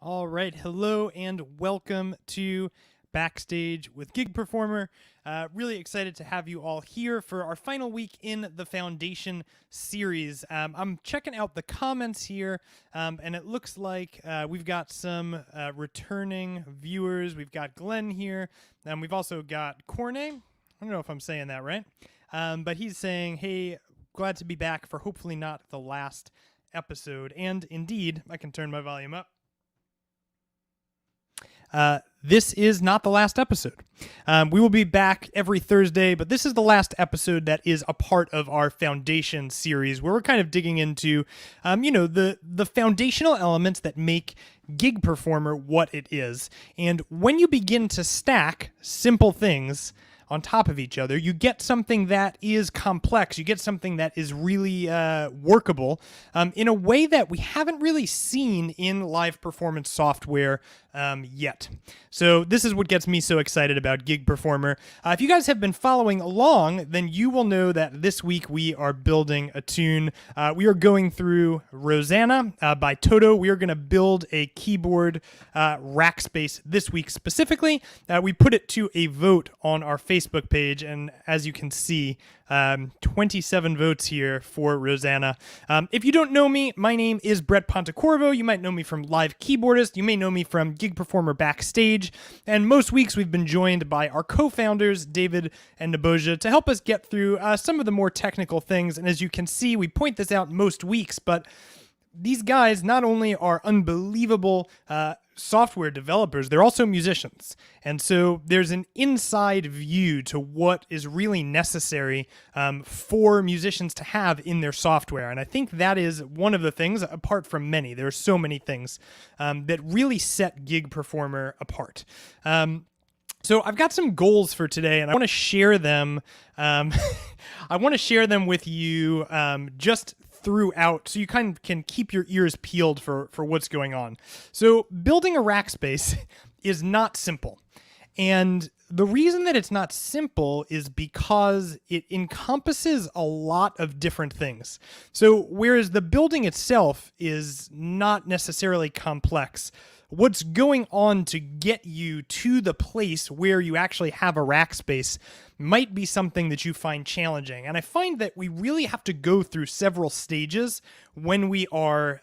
All right, hello and welcome to Backstage with Gig Performer. Really excited to have you all here for our final week in the Foundation series. I'm checking out the comments here, and it looks like we've got some returning viewers. We've got Glenn here, and we've also got Cornet. I don't know if I'm saying that right, but he's saying, hey, glad to be back for hopefully not the last episode. And indeed, I can turn my volume up. This is not the last episode. We will be back every Thursday, but this is the last episode that is a part of our Foundation series, where we're kind of digging into, the foundational elements that make Gig Performer what it is. And when you begin to stack simple things on top of each other, you get something that is complex. You get something that is really workable in a way that we haven't really seen in live performance software yet. So this is what gets me so excited about Gig Performer. If you guys have been following along, then you will know that this week we are building a tune. We are going through Rosanna by Toto. We are going to build a keyboard Rackspace this week specifically. We put it to a vote on our Facebook page, and as you can see, 27 votes here for Rosanna. If you don't know me, my name is Brett Pontecorvo. You might know me from Live Keyboardist. You may know me from Gig Performer Backstage. And most weeks we've been joined by our co-founders, David and Neboja, to help us get through some of the more technical things. And as you can see, we point this out most weeks, but these guys not only are unbelievable software developers, they're also musicians. And so there's an inside view to what is really necessary for musicians to have in their software. And I think that is one of the things, apart from many, there are so many things that really set Gig Performer apart. So I've got some goals for today, and I want to share them. I want to share them with you just throughout, so you kind of can keep your ears peeled for what's going on. So building a Rackspace is not simple. And the reason that it's not simple is because it encompasses a lot of different things. So whereas the building itself is not necessarily complex, what's going on to get you to the place where you actually have a Rackspace might be something that you find challenging. And I find that we really have to go through several stages when we are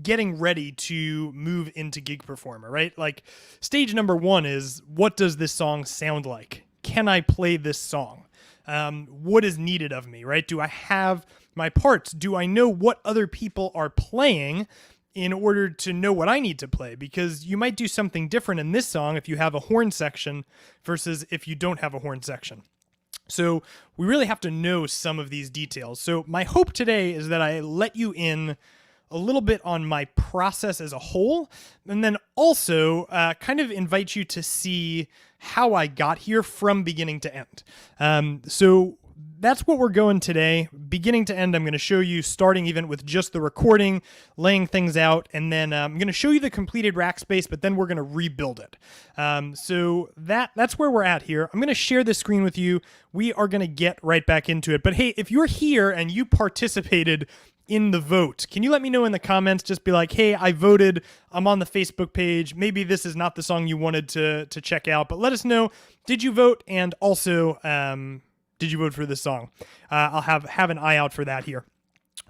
getting ready to move into Gig Performer, right? Like stage number one is, what does this song sound like? Can I play this song? What is needed of me, right? Do I have my parts? Do I know what other people are playing in order to know what I need to play? Because you might do something different in this song if you have a horn section versus if you don't have a horn section. So we really have to know some of these details. So my hope today is that I let you in a little bit on my process as a whole, and then also kind of invite you to see how I got here from beginning to end. So that's what we're going today. Beginning to end, I'm going to show you starting even with just the recording, laying things out, and then I'm going to show you the completed Rackspace, but then we're going to rebuild it. So that's where we're at here. I'm going to share this screen with you. We are going to get right back into it. But hey, if you're here and you participated in the vote, can you let me know in the comments? Just be like, hey, I voted. I'm on the Facebook page. Maybe this is not the song you wanted to check out, but let us know. Did you vote? And also, did you vote for this song? I'll have an eye out for that here.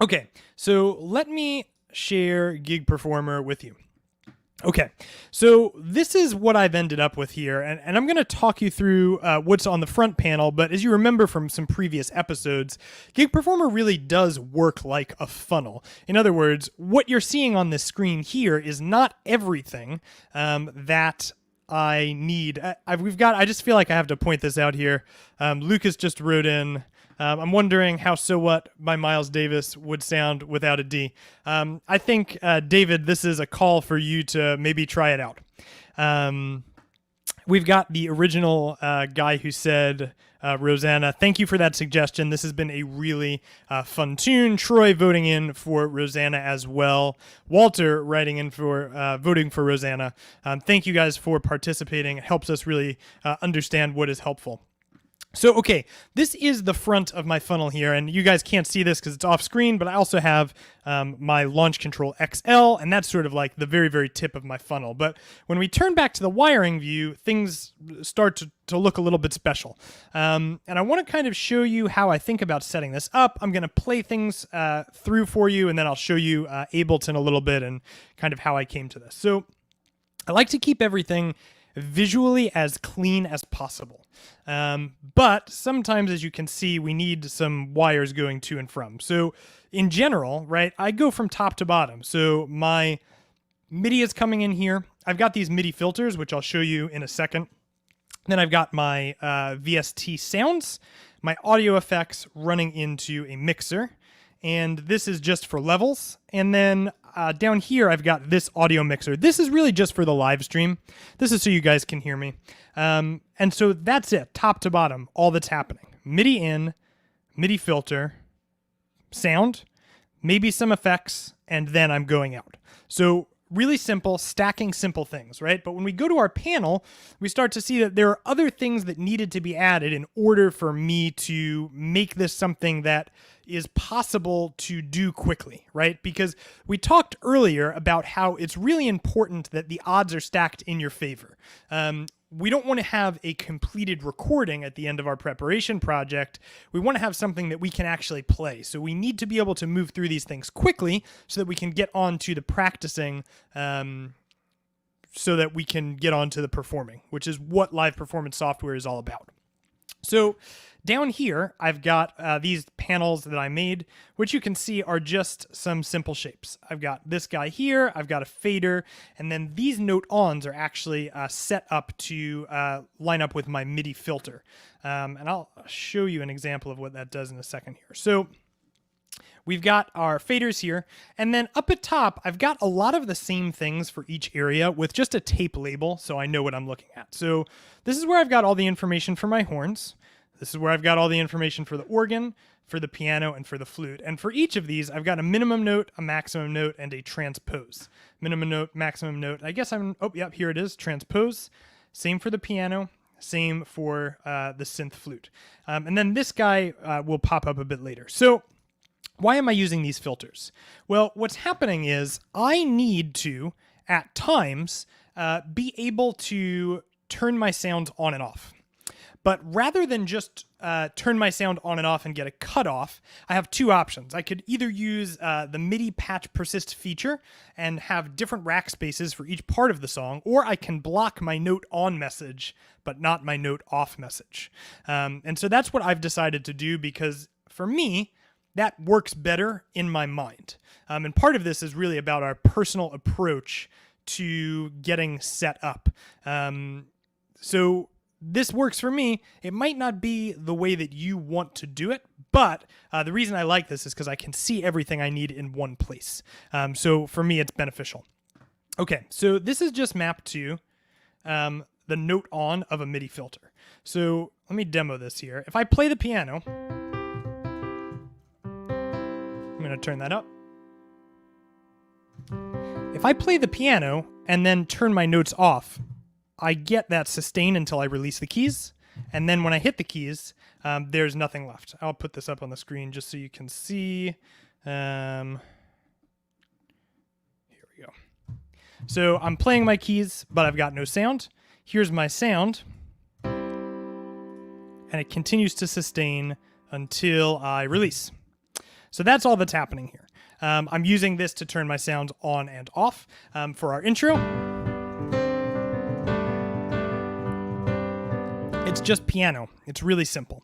Okay, so let me share Gig Performer with you. Okay, so this is what I've ended up with here, and I'm going to talk you through what's on the front panel, but as you remember from some previous episodes, Gig Performer really does work like a funnel. In other words, what you're seeing on this screen here is not everything that I need. I just feel like I have to point this out here. Lucas just wrote in, I'm wondering how So What by Miles Davis would sound without a D. I think, David, this is a call for you to maybe try it out. We've got the original guy who said, Rosanna, thank you for that suggestion. This has been a really fun tune. Troy voting in for Rosanna as well. Walter writing in for voting for Rosanna. Thank you guys for participating. It helps us really understand what is helpful. So, okay, this is the front of my funnel here, and you guys can't see this because it's off screen, but I also have my Launch Control XL, and that's sort of like the very, very tip of my funnel. But when we turn back to the wiring view, things start to look a little bit special. And I want to kind of show you how I think about setting this up. I'm going to play things through for you, and then I'll show you Ableton a little bit and kind of how I came to this. So I like to keep everything visually as clean as possible. But sometimes, as you can see, we need some wires going to and from. So in general, right, I go from top to bottom. So my MIDI is coming in here. I've got these MIDI filters, which I'll show you in a second. Then I've got my VST sounds, my audio effects running into a mixer. And this is just for levels. And then down here, I've got this audio mixer. This is really just for the live stream. This is so you guys can hear me. And so that's it, top to bottom, all that's happening. MIDI in, MIDI filter, sound, maybe some effects, and then I'm going out. So really simple, stacking simple things, right? But when we go to our panel, we start to see that there are other things that needed to be added in order for me to make this something that is possible to do quickly, right? Because we talked earlier about how it's really important that the odds are stacked in your favor. We don't want to have a completed recording at the end of our preparation project. We want to have something that we can actually play. So we need to be able to move through these things quickly so that we can get on to the practicing, so that we can get on to the performing, which is what live performance software is all about. So down here, I've got these panels that I made, which you can see are just some simple shapes. I've got this guy here, I've got a fader, and then these note-ons are actually set up to line up with my MIDI filter. And I'll show you an example of what that does in a second here. So we've got our faders here, and then up at top, I've got a lot of the same things for each area with just a tape label so I know what I'm looking at. So this is where I've got all the information for my horns. This is where I've got all the information for the organ, for the piano, and for the flute. And for each of these, I've got a minimum note, a maximum note, and a transpose. Minimum note, maximum note. I guess yep, here it is, transpose. Same for the piano, same for the synth flute. And then this guy will pop up a bit later. So why am I using these filters? Well, what's happening is I need to, at times, be able to turn my sounds on and off. But rather than just turn my sound on and off and get a cutoff, I have two options. I could either use the MIDI patch persist feature and have different rack spaces for each part of the song, or I can block my note on message, but not my note off message. And so that's what I've decided to do because for me, that works better in my mind. And part of this is really about our personal approach to getting set up. So this works for me. It might not be the way that you want to do it, but the reason I like this is because I can see everything I need in one place. So for me, it's beneficial. Okay, so this is just mapped to the note on of a MIDI filter. So let me demo this here. If I play the piano, I'm going to turn that up. If I play the piano and then turn my notes off, I get that sustain until I release the keys, and then when I hit the keys, there's nothing left. I'll put this up on the screen just so you can see. Here we go. So I'm playing my keys, but I've got no sound. Here's my sound, and it continues to sustain until I release. So that's all that's happening here. I'm using this to turn my sound on and off. For our intro, it's just piano. It's really simple.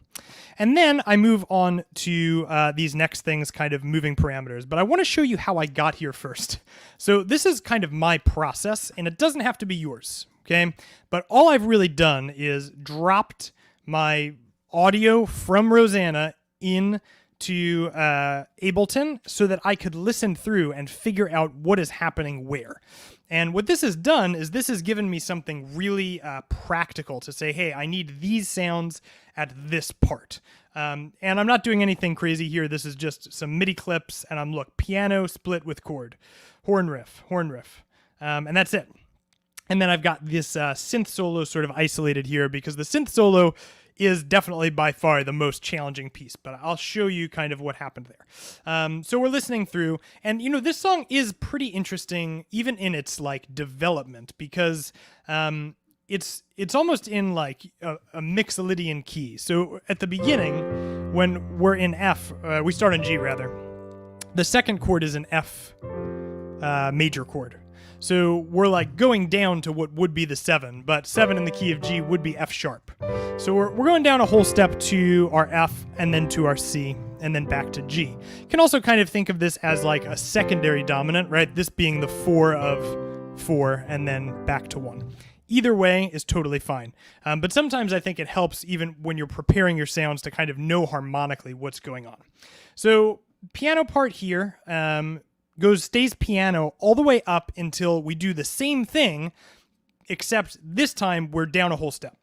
And then I move on to these next things, kind of moving parameters. But I want to show you how I got here first. So this is kind of my process, and it doesn't have to be yours, okay? But all I've really done is dropped my audio from Rosanna into Ableton so that I could listen through and figure out what is happening where. And what this has done is this has given me something really practical to say, hey, I need these sounds at this part. And I'm not doing anything crazy here. This is just some MIDI clips, and look, piano split with chord, horn riff, and that's it. And then I've got this synth solo sort of isolated here because the synth solo is definitely by far the most challenging piece, but I'll show you kind of what happened there. So we're listening through, and this song is pretty interesting, even in its like development, because it's almost in like a Mixolydian key. So at the beginning, when we're in F, we start in G rather. The second chord is an F major chord. So we're like going down to what would be the 7, but 7 in the key of G would be F sharp. So we're going down a whole step to our F and then to our C and then back to G. You can also kind of think of this as like a secondary dominant, right? This being the 4 of 4 and then back to 1. Either way is totally fine. But sometimes I think it helps even when you're preparing your sounds to kind of know harmonically what's going on. So piano part here, stays piano all the way up until we do the same thing, except this time we're down a whole step.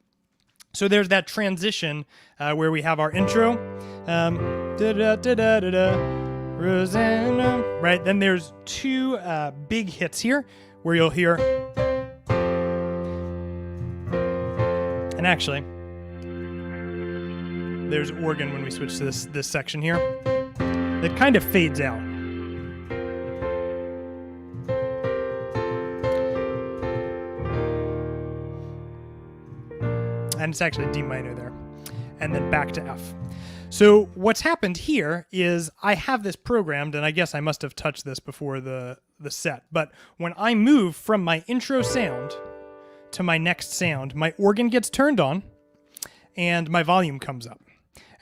So there's that transition where we have our intro, Rosanna, right? Then there's 2 big hits here where you'll hear, and actually, there's organ when we switch to this section here. That kind of fades out. And it's actually D minor there, and then back to F. So what's happened here is I have this programmed, and I guess I must have touched this before the set, but when I move from my intro sound to my next sound, my organ gets turned on, and my volume comes up.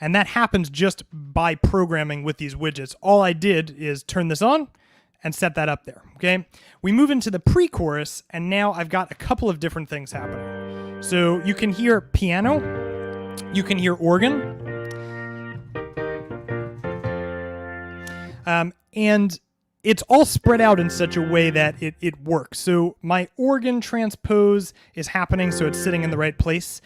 And that happens just by programming with these widgets. All I did is turn this on and set that up there, okay? We move into the pre-chorus, and now I've got a couple of different things happening. So you can hear piano, you can hear organ, and it's all spread out in such a way that it works. So my organ transpose is happening, so it's sitting in the right place.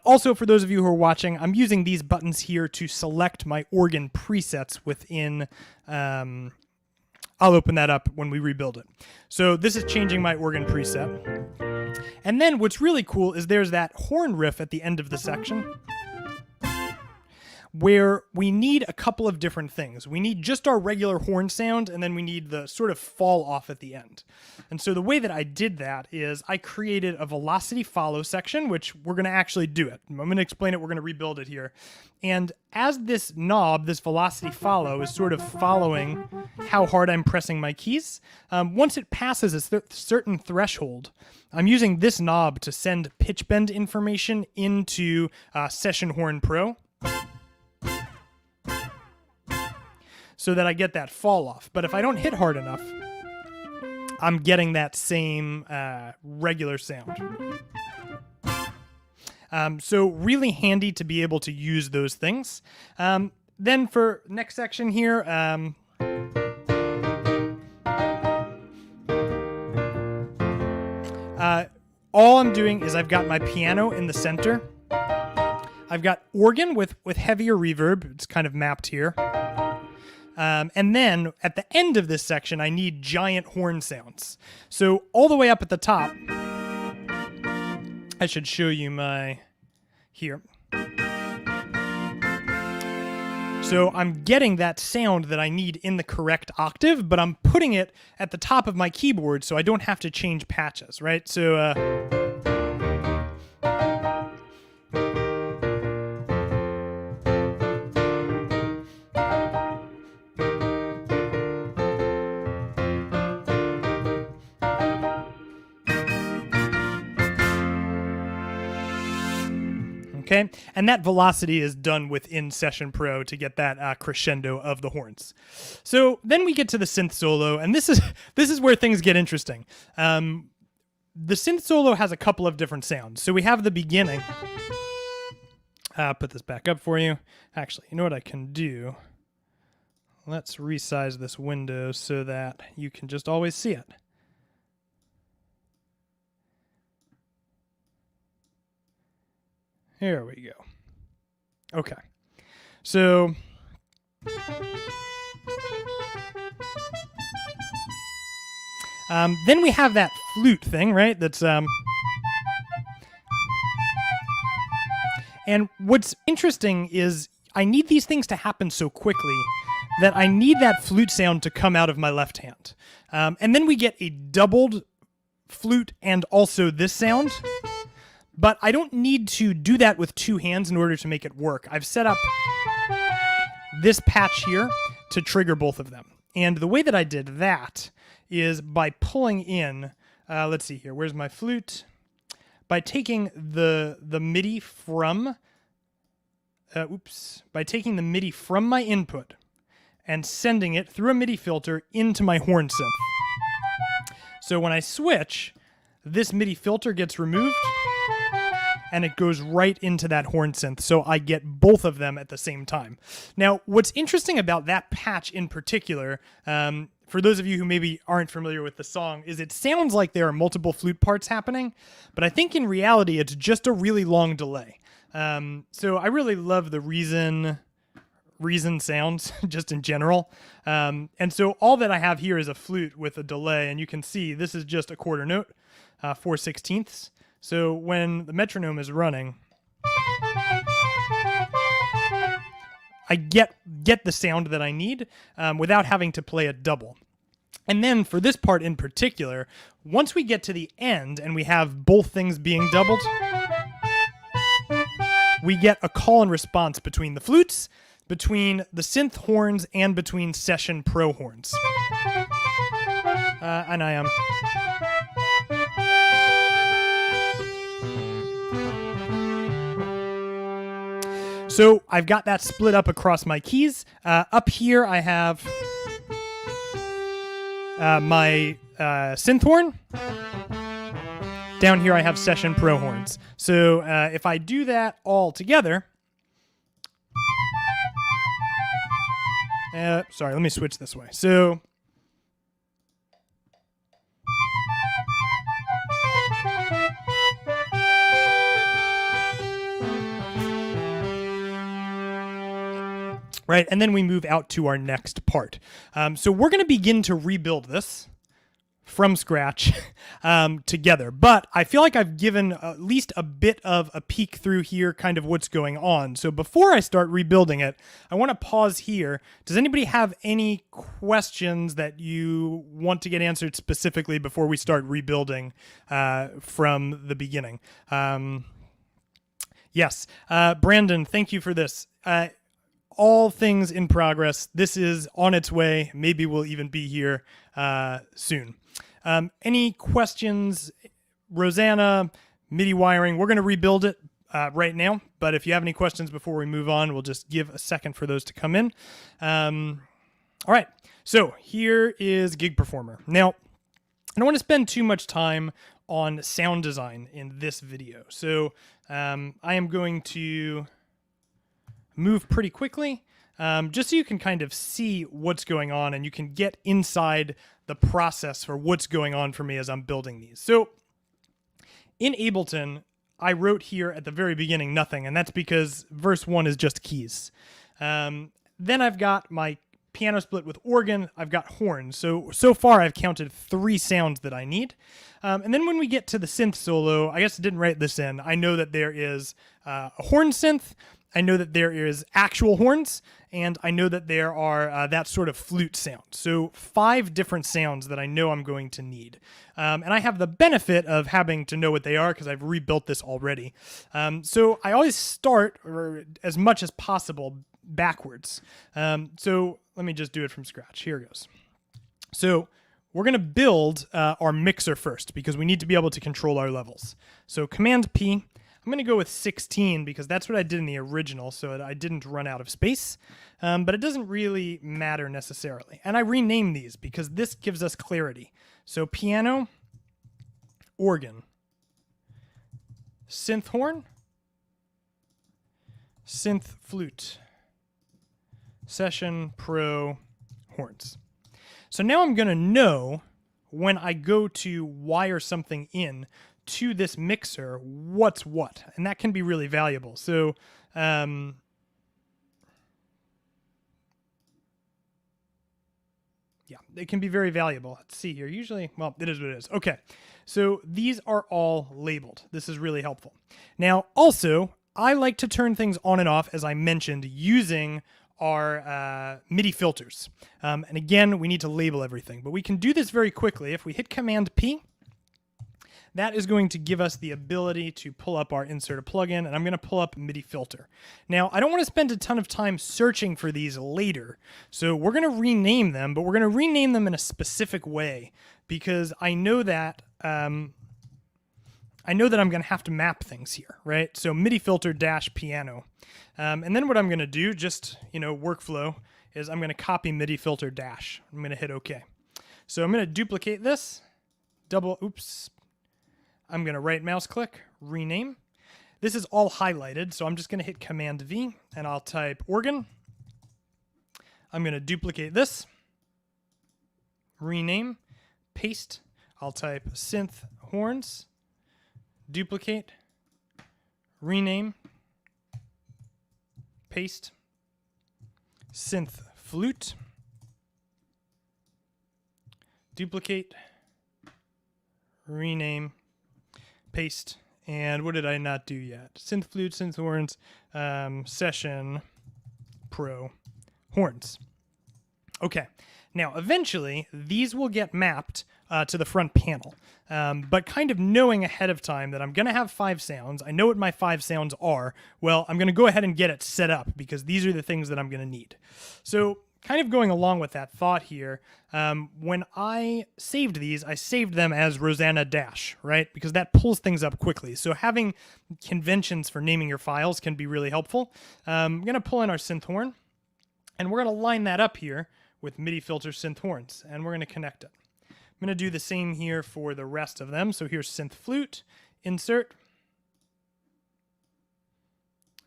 Also, for those of you who are watching, I'm using these buttons here to select my organ presets within... I'll open that up when we rebuild it. So this is changing my organ preset. And then what's really cool is there's that horn riff at the end of the section where we need a couple of different things. We need just our regular horn sound, and then we need the sort of fall off at the end. And so the way that I did that is I created a velocity follow section, which we're going to actually do it. I'm going to explain it. We're going to rebuild it here. And as this knob, this velocity follow, is sort of following how hard I'm pressing my keys, once it passes a certain threshold, I'm using this knob to send pitch bend information into Session Horn Pro, so that I get that fall off. But if I don't hit hard enough, I'm getting that same regular sound. So really handy to be able to use those things. Then for next section here, all I'm doing is I've got my piano in the center. I've got organ with heavier reverb. It's kind of mapped here. And then at the end of this section, I need giant horn sounds. So all the way up at the top, I should show you here. So I'm getting that sound that I need in the correct octave, but I'm putting it at the top of my keyboard so I don't have to change patches, right? So, okay, and that velocity is done within Session Pro to get that crescendo of the horns. So then we get to the synth solo, and this is where things get interesting. The synth solo has a couple of different sounds. So we have the beginning. Put this back up for you. Actually, you know what I can do? Let's resize this window so that you can just always see it. Here we go. Okay. So then we have that flute thing, right? That's And what's interesting is I need these things to happen so quickly that I need that flute sound to come out of my left hand. And then we get a doubled flute and also this sound. But I don't need to do that with two hands in order to make it work. I've set up this patch here to trigger both of them. And the way that I did that is by pulling in, let's see here, where's my flute? By taking the MIDI from, by taking the MIDI from my input and sending it through a MIDI filter into my horn synth. So when I switch, this MIDI filter gets removed and it goes right into that horn synth, so I get both of them at the same time. Now, what's interesting about that patch in particular, for those of you who maybe aren't familiar with the song, is it sounds like there are multiple flute parts happening, but I think in reality it's just a really long delay. So I really love the reason sounds just in general. And so all that I have here is a flute with a delay, and you can see this is just a quarter note, 4/16. So when the metronome is running, I get the sound that I need without having to play a double. And then for this part in particular, once we get to the end and we have both things being doubled, we get a call and response between the flutes, between the synth horns, and between session pro horns. And I am... So I've got that split up across my keys. Up here I have my synth horn. Down here I have session pro horns. So if I do that all together... sorry, let me switch this way. So... Right, and then we move out to our next part. So we're going to begin to rebuild this from scratch together. But I feel like I've given at least a bit of a peek through here, kind of what's going on. So before I start rebuilding it, I want to pause here. Does anybody have any questions that you want to get answered specifically before we start rebuilding from the beginning? Yes, Brandon, thank you for this. All things in progress. This is on its way. Maybe we'll even be here soon. Any questions? Rosanna, MIDI wiring. We're going to rebuild it right now, but if you have any questions before we move on, we'll just give a second for those to come in. All right, so here is Gig Performer. Now, I don't want to spend too much time on sound design in this video, so I am going to move pretty quickly, just so you can kind of see what's going on and you can get inside the process for what's going on for me as I'm building these. So in Ableton, I wrote here at the very beginning nothing, and that's because verse 1 is just keys. Then I've got my piano split with organ, I've got horns. So far I've counted 3 sounds that I need. And then when we get to the synth solo, I guess I didn't write this in, I know that there is a horn synth, I know that there is actual horns, and I know that there are that sort of flute sound. So 5 different sounds that I know I'm going to need. And I have the benefit of having to know what they are because I've rebuilt this already. So I always start, or as much as possible, backwards. So let me just do it from scratch. Here it goes. So we're going to build our mixer first because we need to be able to control our levels. So Command P. I'm going to go with 16 because that's what I did in the original, so that I didn't run out of space. But it doesn't really matter necessarily. And I rename these because this gives us clarity. So piano, organ, synth horn, synth flute, session pro horns. So now I'm going to know when I go to wire something in to this mixer what's what, and that can be really valuable. So yeah, it can be very valuable. Let's see here. Usually, well, it is what it is. Okay, so these are all labeled. This is really helpful. Now, also, I like to turn things on and off, as I mentioned, using our MIDI filters. And again, we need to label everything, but we can do this very quickly. If we hit Command P, that is going to give us the ability to pull up our insert a plugin, and I'm going to pull up MIDI filter. Now, I don't want to spend a ton of time searching for these later, so we're going to rename them, but we're going to rename them in a specific way because I know that I'm going to have to map things here, right? So MIDI filter dash piano. And then what I'm going to do, just, workflow, is I'm going to copy MIDI filter dash. I'm going to hit OK. So I'm going to duplicate this, I'm going to right mouse click, rename. This is all highlighted, so I'm just going to hit Command V, and I'll type organ. I'm going to duplicate this, rename, paste. I'll type synth horns, duplicate, rename, paste, synth flute, duplicate, rename, paste, and what did I not do yet? Synth flute, synth horns, session, pro, horns. Okay, now eventually these will get mapped to the front panel, but kind of knowing ahead of time that I'm going to have 5 sounds, I know what my 5 sounds are, well, I'm going to go ahead and get it set up because these are the things that I'm going to need. So kind of going along with that thought here, when I saved these, I saved them as Rosanna dash, right? Because that pulls things up quickly. So having conventions for naming your files can be really helpful. I'm going to pull in our synth horn, and we're going to line that up here with MIDI filter synth horns, and we're going to connect it. I'm going to do the same here for the rest of them. So here's synth flute, insert.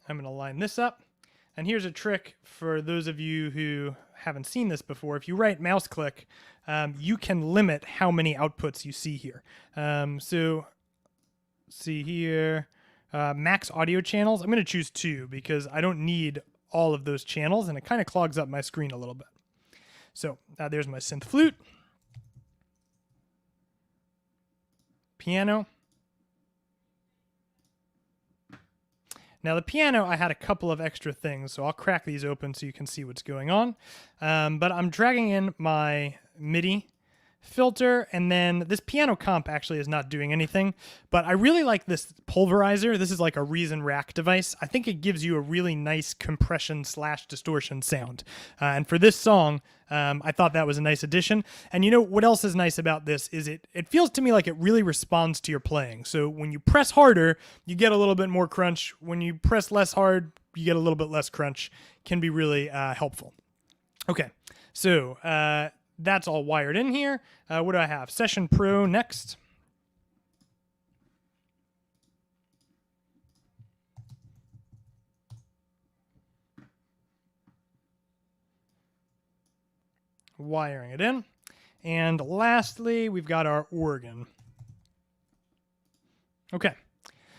I'm going to line this up. And here's a trick for those of you who haven't seen this before. If you right mouse click, you can limit how many outputs you see here. So see here, max audio channels. I'm going to choose 2 because I don't need all of those channels, and it kind of clogs up my screen a little bit. So there's my synth flute, piano. Now the piano, I had a couple of extra things, so I'll crack these open so you can see what's going on. But I'm dragging in my MIDI filter, and then this piano comp actually is not doing anything, but I really like this pulverizer. This is like a Reason rack device. I think it gives you a really nice compression / distortion sound. And for this song, I thought that was a nice addition. And you know what else is nice about this is it feels to me like it really responds to your playing. So when you press harder, you get a little bit more crunch. When you press less hard, you get a little bit less crunch. Can be really helpful. Okay, so that's all wired in here. What do I have? Session Pro next. Wiring it in. And lastly, we've got our organ. Okay.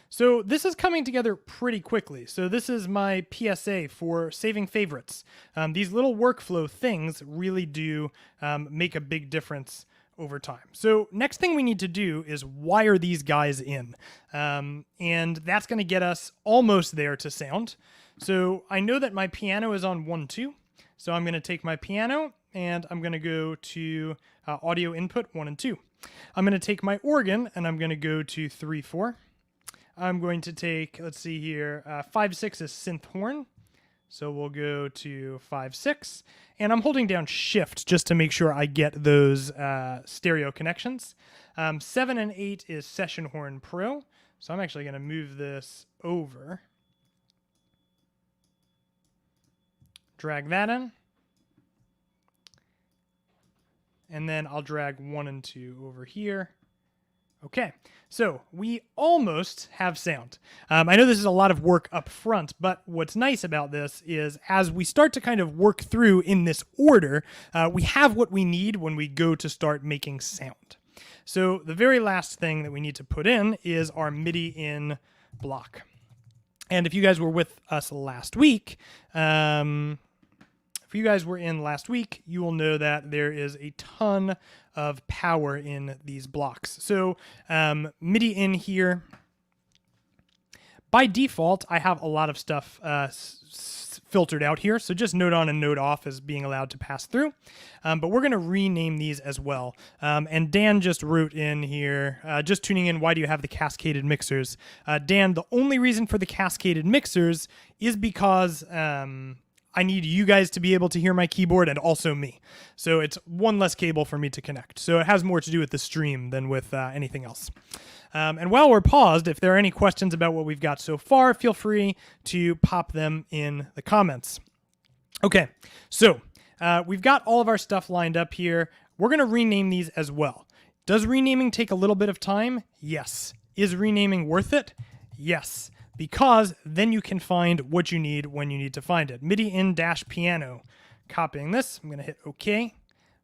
So this is coming together pretty quickly. So this is my PSA for saving favorites. These little workflow things really do make a big difference over time. So next thing we need to do is wire these guys in. And that's going to get us almost there to sound. So I know that my piano is on 1, 2. So I'm going to take my piano and I'm going to go to audio input 1 and 2. I'm going to take my organ and I'm going to go to 3, 4. I'm going to take, let's see here, 5, 6 is synth horn. So we'll go to 5, 6. And I'm holding down shift just to make sure I get those stereo connections. 7 and 8 is session horn pro. So I'm actually going to move this over. Drag that in. And then I'll drag 1 and 2 over here. Okay, so we almost have sound. I know this is a lot of work up front, but what's nice about this is as we start to kind of work through in this order, we have what we need when we go to start making sound. So the very last thing that we need to put in is our MIDI in block. And if you guys were with us last week, if you guys were in last week, you will know that there is a ton of power in these blocks. So MIDI in here, By default, I have a lot of stuff filtered out here, so just note on and note off is being allowed to pass through. But we're going to rename these as well. And Dan just wrote in here, just tuning in, why do you have the cascaded mixers? Dan, the only reason for the cascaded mixers is because I need you guys to be able to hear my keyboard and also me. So it's one less cable for me to connect. So it has more to do with the stream than with anything else. And while we're paused, if there are any questions about what we've got so far, feel free to pop them in the comments. Okay, so we've got all of our stuff lined up here. We're going to rename these as well. Does renaming take a little bit of time? Yes. Is renaming worth it? Yes. Because then you can find what you need when you need to find it. MIDI in -piano. Copying this, I'm going to hit OK.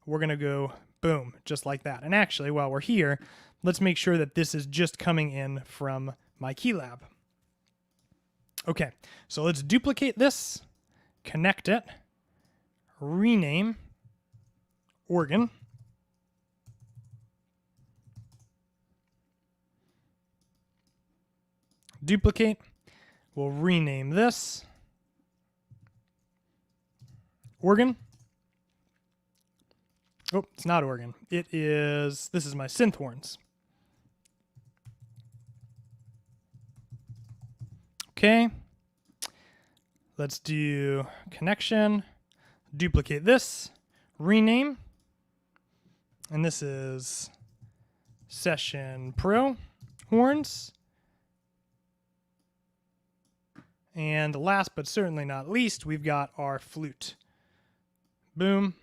We're going to go boom, just like that. And actually, while we're here, let's make sure that this is just coming in from my keylab. Okay, so let's duplicate this, connect it, rename, organ. Duplicate. We'll rename this organ. Oh, it's not organ. It is, this is my synth horns. Okay. Let's do connection, duplicate this, rename, and this is Session Pro horns. And last but certainly not least, we've got our flute. Boom.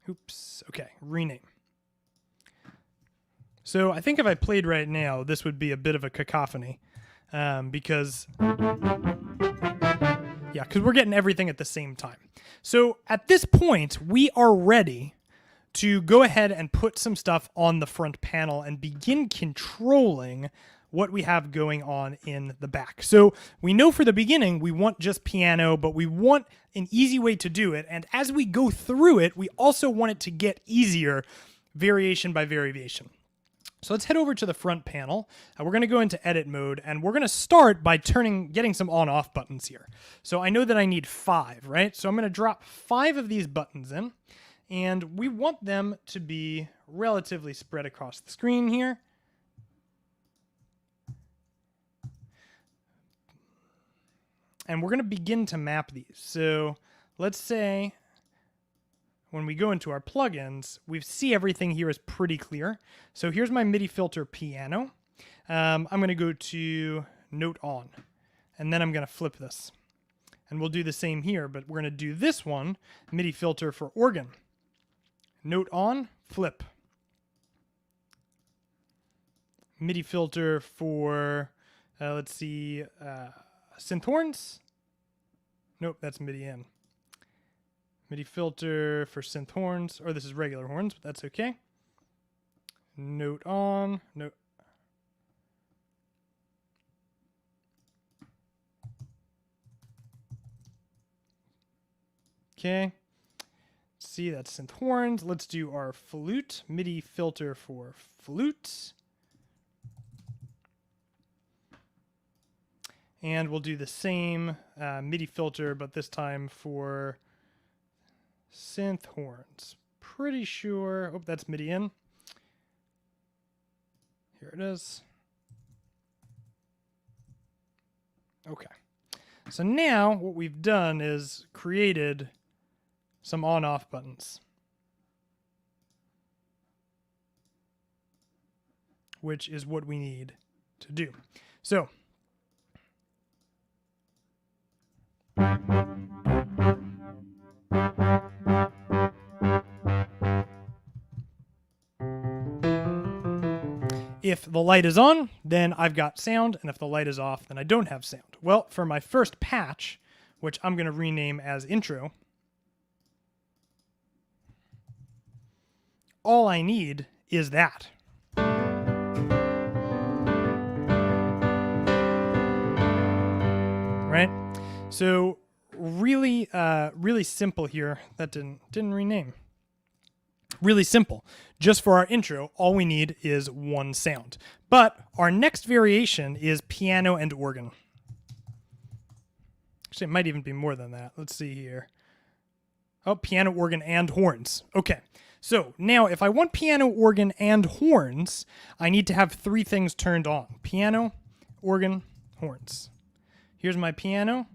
Oops. Okay, rename. So I think if I played right now, this would be a bit of a cacophony because we're getting everything at the same time. So at this point, we are ready to go ahead and put some stuff on the front panel and begin controlling what we have going on in the back. So we know for the beginning, we want just piano, but we want an easy way to do it. And as we go through it, we also want it to get easier, variation by variation. So let's head over to the front panel. We're going to go into edit mode, and we're going to start by getting some on-off buttons here. So I know that I need 5, right? So I'm going to drop 5 of these buttons in, and we want them to be relatively spread across the screen here. And we're going to begin to map these. So let's say when we go into our plugins, we see everything here is pretty clear. So here's my MIDI filter piano. I'm going to go to note on, and then I'm going to flip this. And we'll do the same here, but we're going to do this one, MIDI filter for organ. Note on, flip. MIDI filter for, let's see, synth horns. Nope, that's MIDI in. MIDI filter for synth horns, or this is regular horns, but that's okay. Note on, note. Okay. See, that's synth horns. Let's do our flute, MIDI filter for flute. And we'll do the same MIDI filter, but this time for synth horns. Pretty sure, oh, that's MIDI in. Here it is. Okay. So now what we've done is created some on-off buttons, which is what we need to do. So if the light is on, then I've got sound, and if the light is off, then I don't have sound. Well, for my first patch, which I'm going to rename as intro, all I need is that. Right? So really simple here. That didn't rename. Really simple. Just for our intro, all we need is one sound. But our next variation is piano and organ. Actually, it might even be more than that. Let's see here. Oh, piano, organ, and horns. Okay. So now if I want piano, organ, and horns, I need to have three things turned on. Piano, organ, horns. Here's my piano.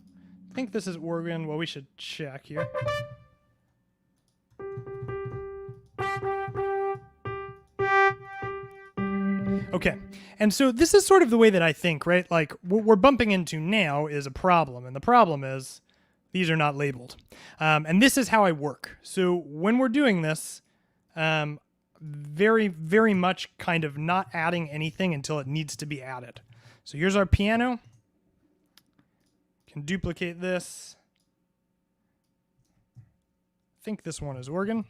I think this is organ. Well, we should check here. Okay, and so this is sort of the way that I think, right? Like, what we're bumping into now is a problem, and the problem is these are not labeled. And this is how I work. So when we're doing this, very, very much kind of not adding anything until it needs to be added. So here's our piano. Can duplicate this. I think this one is organ.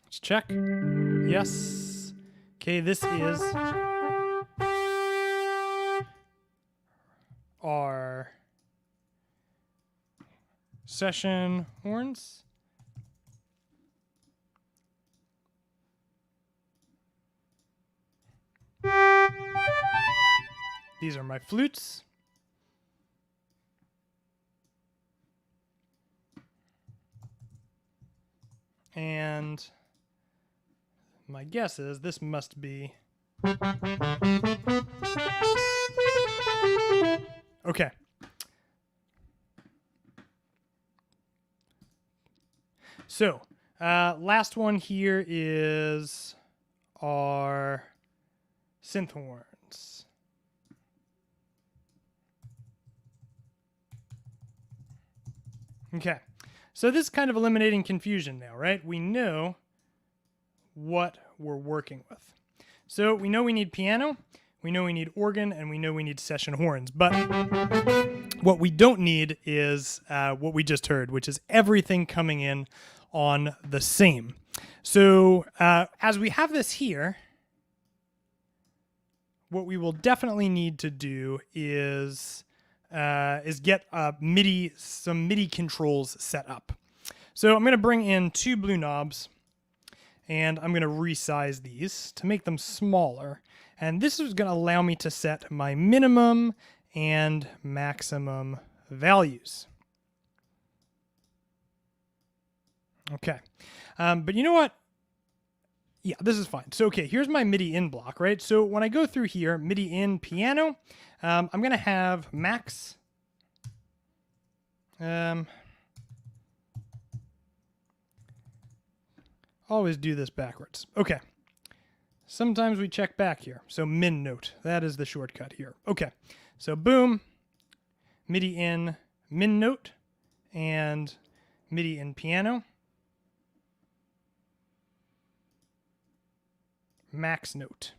Let's check. Yes. Okay, this is our session horns. These are my flutes. And my guess is this must be... Okay. So, last one here is our synth horns. Okay. So this is kind of eliminating confusion now, right? We know what we're working with. So we know we need piano, we know we need organ, and we know we need session horns. But what we don't need is what we just heard, which is everything coming in on the same. So as we have this here, what we will definitely need to do is get some MIDI controls set up. So I'm going to bring in two blue knobs, and I'm going to resize these to make them smaller. And this is going to allow me to set my minimum and maximum values. Okay. But you know what? Yeah, this is fine. So, okay, here's my MIDI in block, right? So when I go through here, MIDI in piano, I'm going to have max. Always do this backwards. Okay. Sometimes we check back here. So min note, that is the shortcut here. Okay. So boom, MIDI in min note and MIDI in piano. Max note.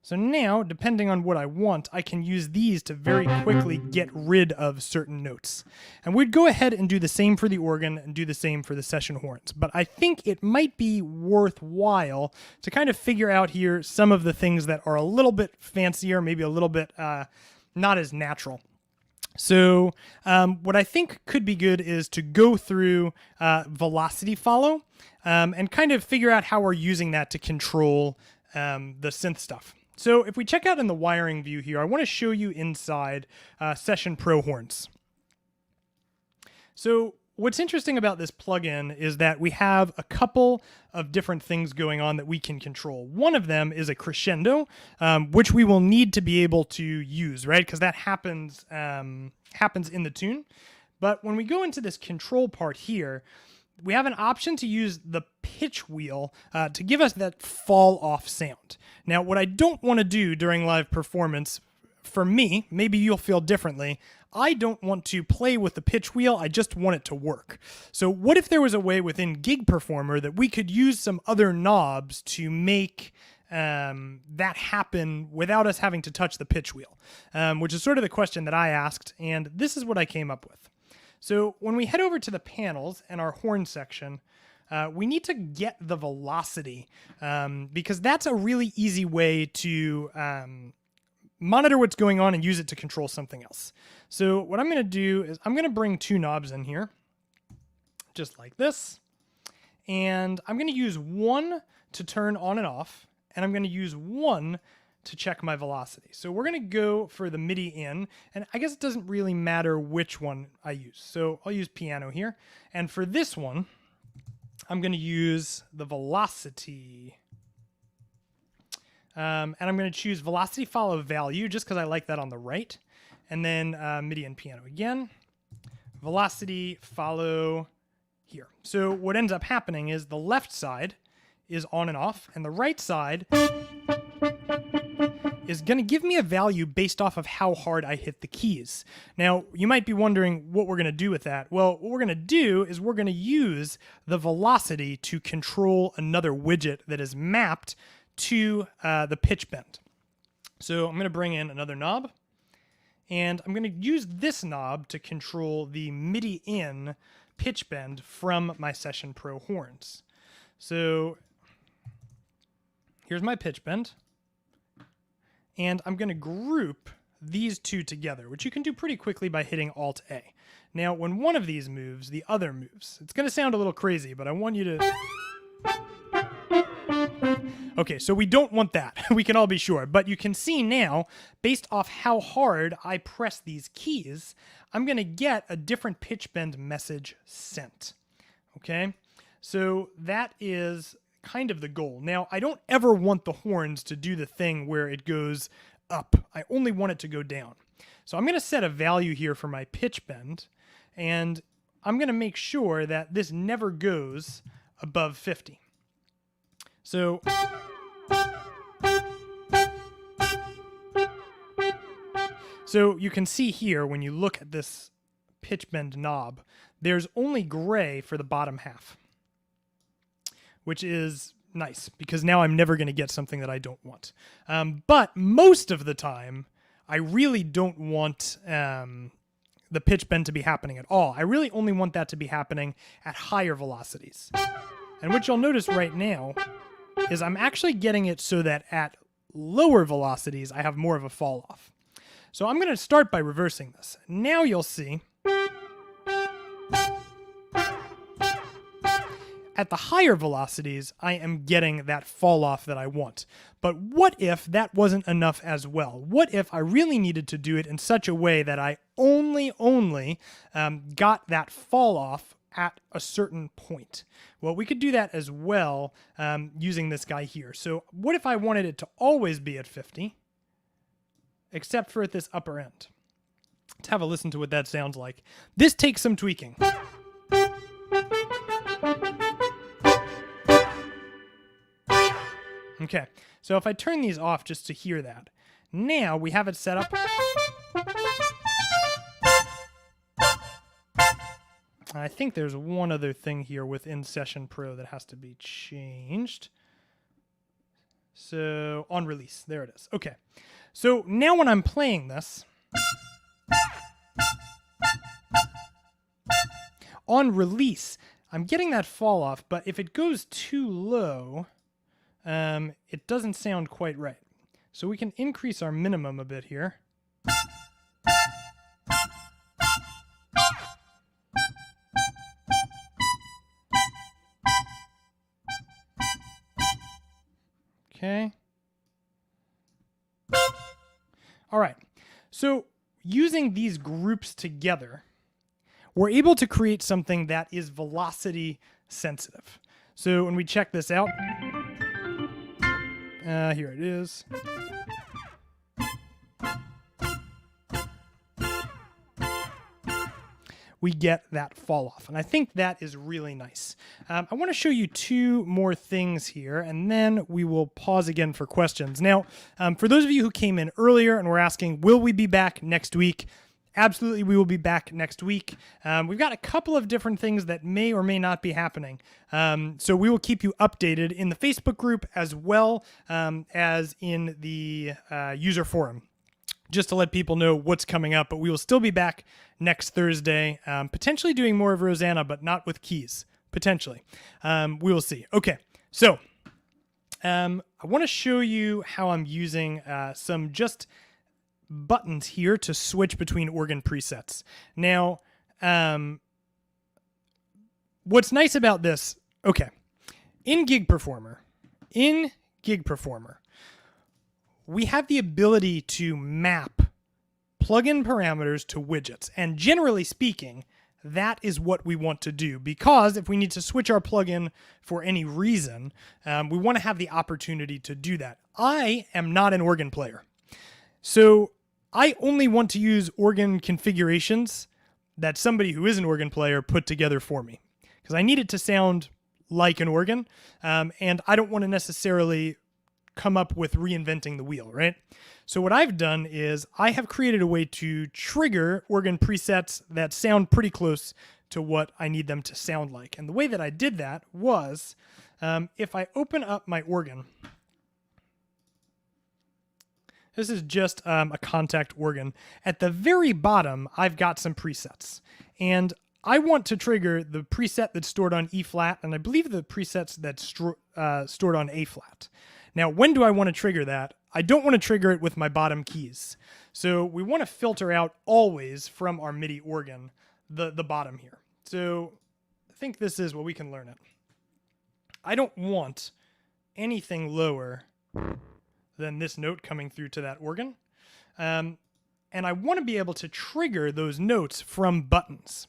So now, depending on what I want, I can use these to very quickly get rid of certain notes. And we'd go ahead and do the same for the organ and do the same for the session horns. But I think it might be worthwhile to kind of figure out here some of the things that are a little bit fancier, maybe a little bit not as natural. So what I think could be good is to go through velocity follow and kind of figure out how we're using that to control the synth stuff. So if we check out in the wiring view here, I want to show you inside Session Pro horns. So what's interesting about this plugin is that we have a couple of different things going on that we can control. One of them is a crescendo, which we will need to be able to use, right? Because that happens in the tune. But when we go into this control part here, we have an option to use the pitch wheel to give us that fall off sound. Now, what I don't want to do during live performance, for me, maybe you'll feel differently, I don't want to play with the pitch wheel, I just want it to work. So what if there was a way within Gig Performer that we could use some other knobs to make that happen without us having to touch the pitch wheel, which is sort of the question that I asked, and this is what I came up with. So when we head over to the panels and our horn section, we need to get the velocity because that's a really easy way to monitor what's going on and use it to control something else. So what I'm going to do is I'm going to bring two knobs in here, just like this. And I'm going to use one to turn on and off, and I'm going to use one to check my velocity. So we're going to go for the MIDI in, and I guess it doesn't really matter which one I use. So I'll use piano here. And for this one, I'm going to use the velocity. And I'm going to choose velocity follow value just because I like that on the right. And then MIDI and piano again. Velocity follow here. So what ends up happening is the left side is on and off, and the right side is going to give me a value based off of how hard I hit the keys. Now, you might be wondering what we're going to do with that. Well, what we're going to do is we're going to use the velocity to control another widget that is mapped to the pitch bend. So I'm going to bring in another knob, and I'm going to use this knob to control the MIDI in pitch bend from my Session Pro horns. So here's my pitch bend, and I'm going to group these two together, which you can do pretty quickly by hitting Alt A. Now, when one of these moves, the other moves. It's going to sound a little crazy, but I want you to... Okay, so we don't want that. We can all be sure. But you can see now, based off how hard I press these keys, I'm going to get a different pitch bend message sent. Okay? So that is kind of the goal. Now, I don't ever want the horns to do the thing where it goes up. I only want it to go down. So I'm going to set a value here for my pitch bend, and I'm going to make sure that this never goes above 50. So you can see here when you look at this pitch bend knob, there's only gray for the bottom half, which is nice because now I'm never going to get something that I don't want. But most of the time, I really don't want the pitch bend to be happening at all. I really only want that to be happening at higher velocities. And what you'll notice right now is I'm actually getting it so that at lower velocities, I have more of a fall off. So I'm going to start by reversing this. Now you'll see at the higher velocities, I am getting that fall off that I want. But what if that wasn't enough as well? What if I really needed to do it in such a way that I only got that fall off at a certain point? Well, we could do that as well using this guy here. So what if I wanted it to always be at 50, except for at this upper end? Let's have a listen to what that sounds like. This takes some tweaking. Okay, so if I turn these off just to hear that, now we have it set up. I think there's one other thing here within Session Pro that has to be changed. So on release, there it is. Okay, so now when I'm playing this, on release, I'm getting that fall off, but if it goes too low, it doesn't sound quite right. So we can increase our minimum a bit here. Okay. All right. So using these groups together, we're able to create something that is velocity sensitive. So when we check this out, here it is. We get that fall off. And I think that is really nice. I want to show you two more things here, and then we will pause again for questions. Now, for those of you who came in earlier and were asking, will we be back next week? Absolutely, we will be back next week. We've got a couple of different things that may or may not be happening. So we will keep you updated in the Facebook group as well as in the user forum, just to let people know what's coming up. But we will still be back next Thursday, potentially doing more of Rosanna, but not with keys, potentially. We will see. Okay, so I want to show you how I'm using some just buttons here to switch between organ presets. Now, what's nice about this, okay, in Gig Performer, we have the ability to map plugin parameters to widgets. And generally speaking, that is what we want to do, because if we need to switch our plugin for any reason, we want to have the opportunity to do that. I am not an organ player, so I only want to use organ configurations that somebody who is an organ player put together for me, because I need it to sound like an organ, and I don't want to necessarily come up with reinventing the wheel, right? So what I've done is I have created a way to trigger organ presets that sound pretty close to what I need them to sound like. And the way that I did that was, if I open up my organ, this is just a contact organ. At the very bottom, I've got some presets. And I want to trigger the preset that's stored on E flat, and I believe the presets that's stored on A flat. Now, when do I want to trigger that? I don't want to trigger it with my bottom keys. So we want to filter out always from our MIDI organ the bottom here. So I think this is what we can learn it. I don't want anything lower than this note coming through to that organ. And I want to be able to trigger those notes from buttons.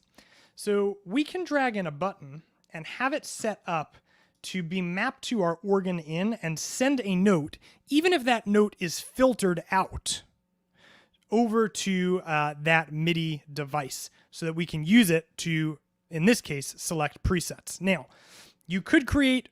So we can drag in a button and have it set up to be mapped to our organ in and send a note, even if that note is filtered out, over to that MIDI device so that we can use it to, in this case, select presets. Now, you could create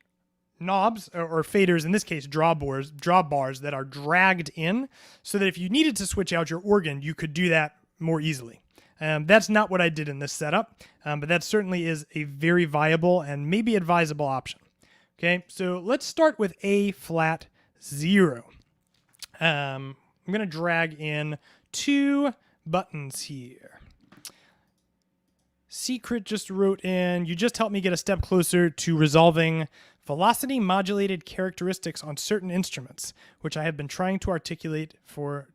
knobs or faders, in this case draw bars that are dragged in so that if you needed to switch out your organ, you could do that more easily. That's not what I did in this setup, but that certainly is a very viable and maybe advisable option. Okay, so let's start with A flat 0. I'm going to drag in 2 buttons here. Secret just wrote in, you just helped me get a step closer to resolving velocity modulated characteristics on certain instruments, which I have been trying to articulate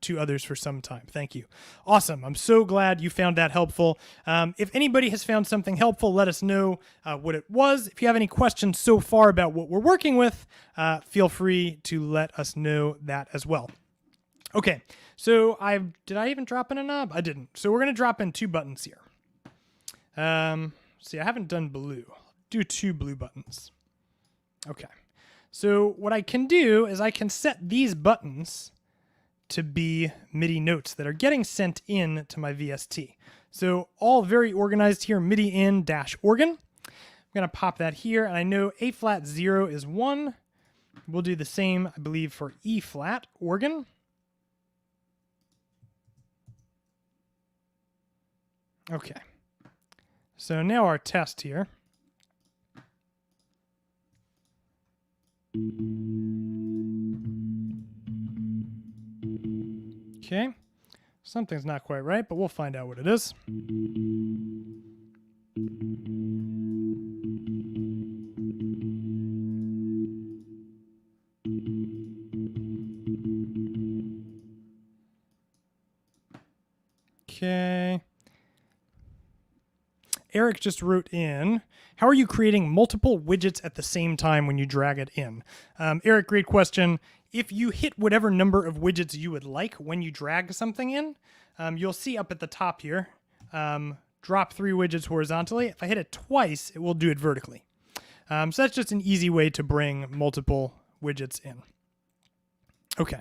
to others for some time. Thank you. Awesome. I'm so glad you found that helpful. If anybody has found something helpful, let us know what it was. If you have any questions so far about what we're working with, feel free to let us know that as well. Okay, so did I even drop in a knob? I didn't. So we're going to drop in 2 buttons here. See, I haven't done blue. I'll do 2 blue buttons. Okay, so what I can do is I can set these buttons to be MIDI notes that are getting sent in to my VST. So all very organized here, MIDI in -organ. I'm going to pop that here, and I know A flat 0 is 1. We'll do the same, I believe, for E flat organ. Okay, so now our test here. Okay, something's not quite right, but we'll find out what it is. Okay. Eric just wrote in, how are you creating multiple widgets at the same time when you drag it in? Eric, great question. If you hit whatever number of widgets you would like when you drag something in, you'll see up at the top here, drop 3 widgets horizontally. If I hit it twice, it will do it vertically. So that's just an easy way to bring multiple widgets in. Okay.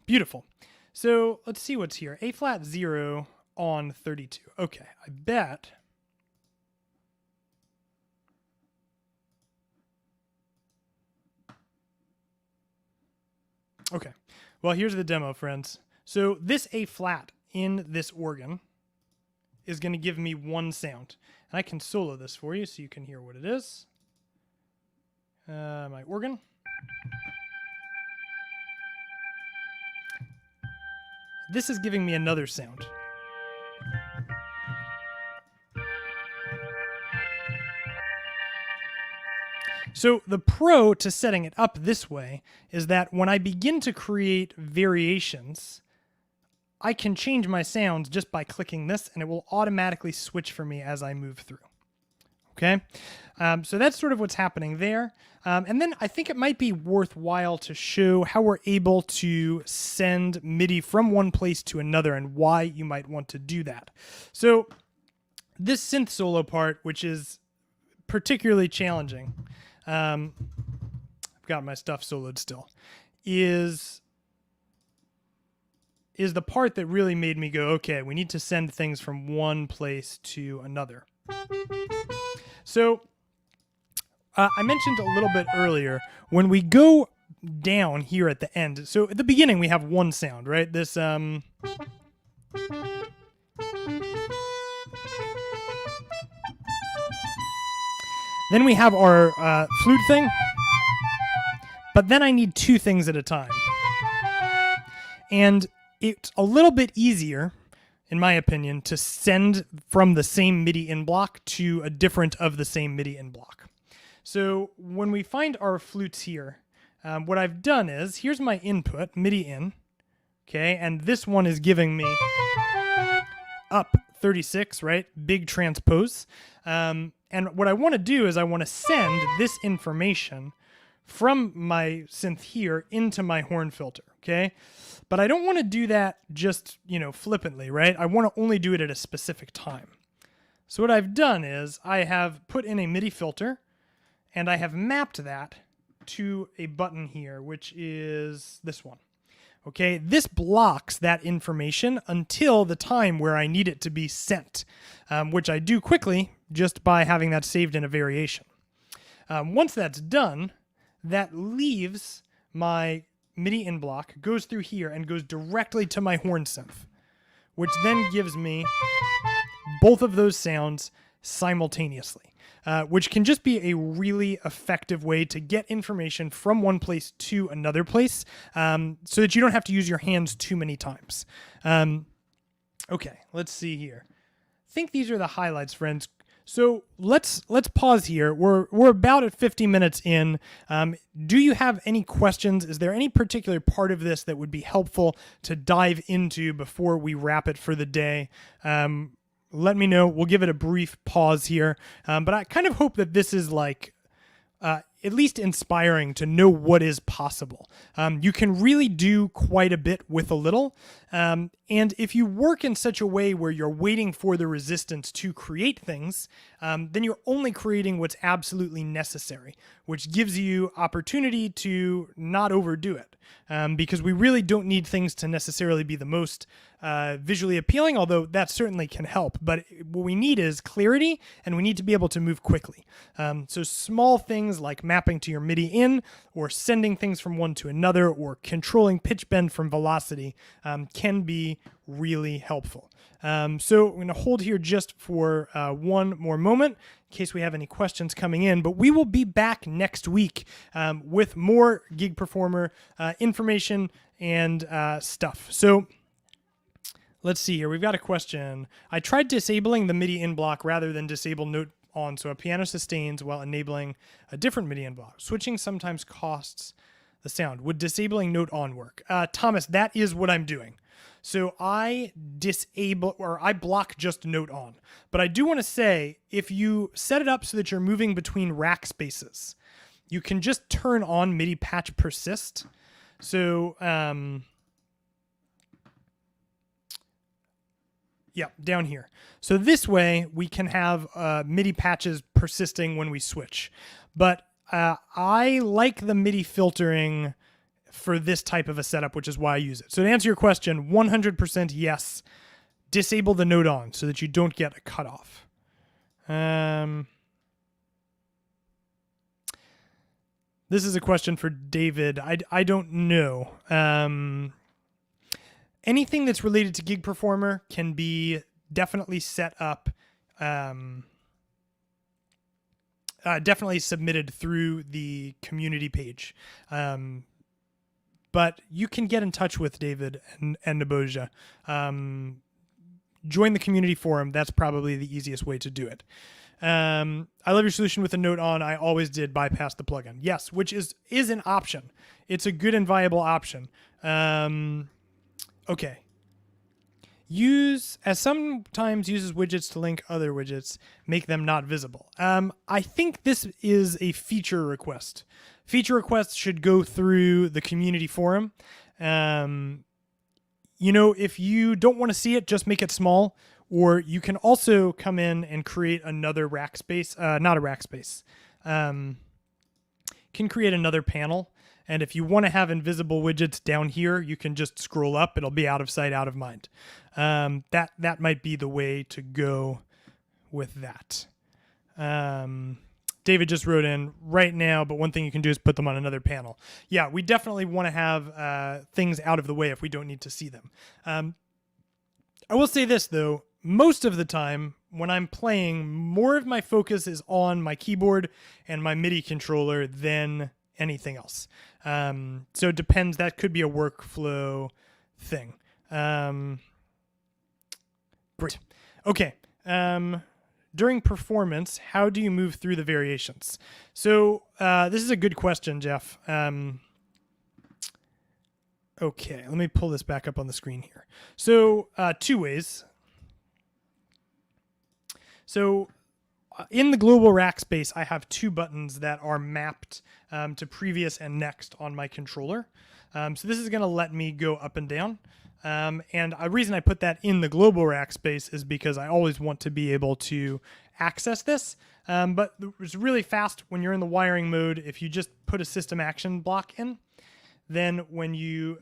Beautiful. So let's see what's here. A flat 0 on 32. Okay, I bet. Okay, well, here's the demo, friends. So this A flat in this organ is going to give me 1 sound. And I can solo this for you so you can hear what it is. My organ. This is giving me another sound. So the pro to setting it up this way is that when I begin to create variations, I can change my sounds just by clicking this, and it will automatically switch for me as I move through. Okay, so that's sort of what's happening there. And then I think it might be worthwhile to show how we're able to send MIDI from one place to another and why you might want to do that. So this synth solo part, which is particularly challenging, I've got my stuff soloed still, is the part that really made me go, okay, we need to send things from one place to another. So I mentioned a little bit earlier, when we go down here at the end, so at the beginning we have one sound, right? This then we have our flute thing, but then I need two things at a time. And it's a little bit easier, in my opinion, to send from the same MIDI in block to a different of the same MIDI in block. So when we find our flutes here, what I've done is, here's my input, MIDI in, okay, and this one is giving me up 36, right, big transpose. And what I want to do is I want to send this information from my synth here into my horn filter, okay? But I don't want to do that just, flippantly, right? I want to only do it at a specific time. So what I've done is I have put in a MIDI filter, and I have mapped that to a button here, which is this one. Okay, this blocks that information until the time where I need it to be sent, which I do quickly just by having that saved in a variation. Once that's done, that leaves my MIDI in block, goes through here, and goes directly to my horn synth, which then gives me both of those sounds simultaneously, which can just be a really effective way to get information from one place to another place, so that you don't have to use your hands too many times. Okay, let's see here. I think these are the highlights, friends. So let's pause here. We're about at 50 minutes in. Do you have any questions? Is there any particular part of this that would be helpful to dive into before we wrap it for the day? Let me know. We'll give it a brief pause here. But I kind of hope that this is at least inspiring to know what is possible. You can really do quite a bit with a little. And if you work in such a way where you're waiting for the resistance to create things, then you're only creating what's absolutely necessary, which gives you opportunity to not overdo it. Because we really don't need things to necessarily be the most visually appealing, although that certainly can help. But what we need is clarity, and we need to be able to move quickly. So small things like mapping to your MIDI in, or sending things from one to another, or controlling pitch bend from velocity can be really helpful. So I'm going to hold here just for one more moment in case we have any questions coming in, but we will be back next week with more Gig Performer information and stuff. So let's see here. We've got a question. I tried disabling the MIDI in block rather than disable note on, so a piano sustains while enabling a different MIDI in block. Switching sometimes costs the sound. Would disabling note on work? Thomas, that is what I'm doing. So I disable, or I block just note on. But I do want to say, if you set it up so that you're moving between rack spaces, you can just turn on MIDI patch persist. So, yeah, down here. So this way we can have MIDI patches persisting when we switch. But I like the MIDI filtering for this type of a setup, which is why I use it. So to answer your question, 100% yes, disable the note on so that you don't get a cutoff. This is a question for David. I don't know. Anything that's related to Gig Performer can be definitely set up, definitely submitted through the community page. But you can get in touch with David and Naboja. Join the community forum. That's probably the easiest way to do it. I love your solution with a note on. I always did bypass the plugin. Yes, which is an option. It's a good and viable option. Okay. Sometimes uses widgets to link other widgets, make them not visible. I think this is a feature request. Feature requests should go through the community forum. If you don't want to see it, just make it small, or you can also come in and create another Rackspace, not a Rackspace, can create another panel. And if you want to have invisible widgets down here, you can just scroll up. It'll be out of sight, out of mind. That might be the way to go with that. David just wrote in right now, but one thing you can do is put them on another panel. Yeah, we definitely want to have things out of the way if we don't need to see them. I will say this, though. Most of the time, when I'm playing, more of my focus is on my keyboard and my MIDI controller than anything else. So it depends. That could be a workflow thing. Great. Okay. During performance, how do you move through the variations? So this is a good question, Jeff. Okay, let me pull this back up on the screen here. So 2 ways. So in the global Rackspace, I have 2 buttons that are mapped to previous and next on my controller. So this is going to let me go up and down. And a reason I put that in the global Rackspace is because I always want to be able to access this. But it's really fast when you're in the wiring mode. If you just put a system action block in, then when you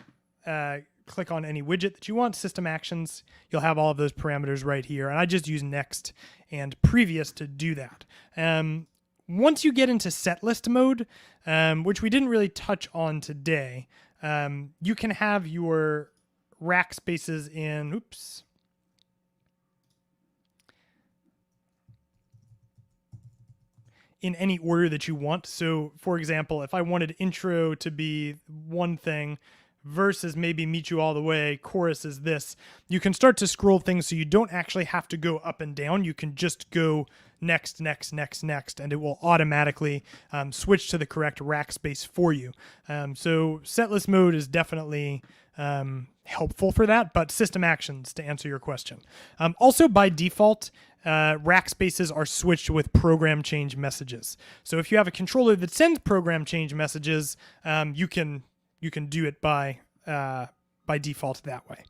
click on any widget that you want, system actions, you'll have all of those parameters right here. And I just use next and previous to do that. Once you get into setlist mode, which we didn't really touch on today, you can have your rack spaces in, in any order that you want. So for example, if I wanted intro to be one thing, versus maybe Meet You All the Way, chorus is this, you can start to scroll things so you don't actually have to go up and down. You can just go next, next, next, next, and it will automatically switch to the correct rack space for you. So setlist mode is definitely helpful for that, but system actions to answer your question. Also by default, rack spaces are switched with program change messages. So if you have a controller that sends program change messages, you can do it by default that way.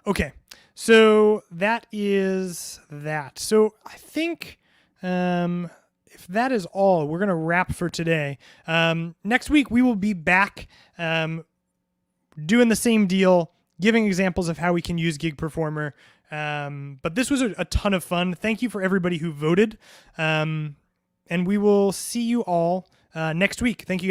Okay, so that is that. So I think if that is all, we're going to wrap for today. Next week, we will be back doing the same deal, giving examples of how we can use Gig Performer. But this was a ton of fun. Thank you for everybody who voted. And we will see you all next week. Thank you.